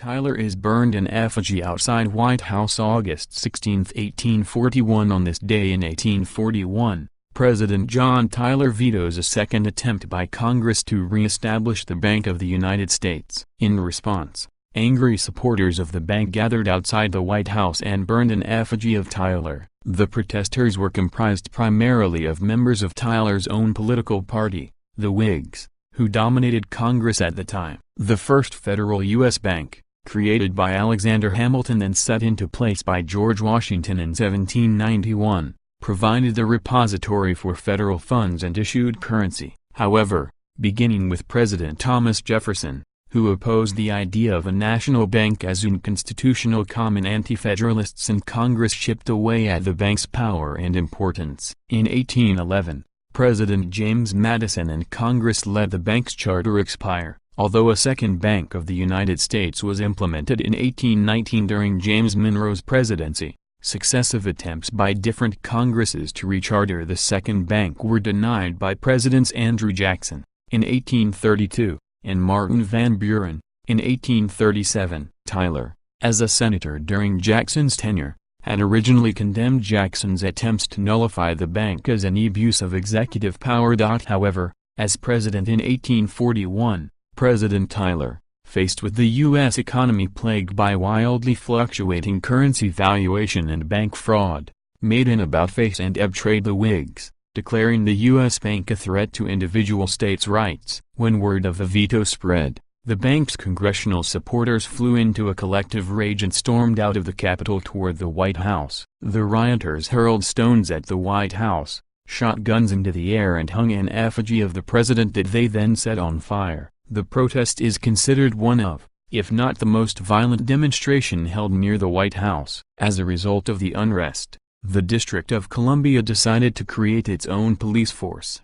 Tyler is burned in effigy outside White House August 16, 1841. On this day in 1841, President John Tyler vetoes a second attempt by Congress to re-establish the Bank of the United States. In response, angry supporters of the bank gathered outside the White House and burned an effigy of Tyler. The protesters were comprised primarily of members of Tyler's own political party, the Whigs, who dominated Congress at the time. The first federal U.S. bank, created by Alexander Hamilton and set into place by George Washington in 1791, provided the repository for federal funds and issued currency. However, beginning with President Thomas Jefferson, who opposed the idea of a national bank as unconstitutional, common anti-federalists in Congress chipped away at the bank's power and importance. In 1811, President James Madison and Congress let the bank's charter expire, although a second Bank of the United States was implemented in 1819 during James Monroe's presidency. Successive attempts by different Congresses to recharter the second bank were denied by Presidents Andrew Jackson, in 1832, and Martin Van Buren, in 1837. Tyler, as a senator during Jackson's tenure, had originally condemned Jackson's attempts to nullify the bank as an abuse of executive power. However, as president in 1841, President Tyler, faced with the U.S. economy plagued by wildly fluctuating currency valuation and bank fraud, made an about-face and betrayed the Whigs, declaring the U.S. bank a threat to individual states' rights. When word of the veto spread, the bank's congressional supporters flew into a collective rage and stormed out of the Capitol toward the White House. The rioters hurled stones at the White House, shot guns into the air and hung an effigy of the president that they then set on fire. The protest is considered one of, if not the most violent demonstration held near the White House. As a result of the unrest, the District of Columbia decided to create its own police force.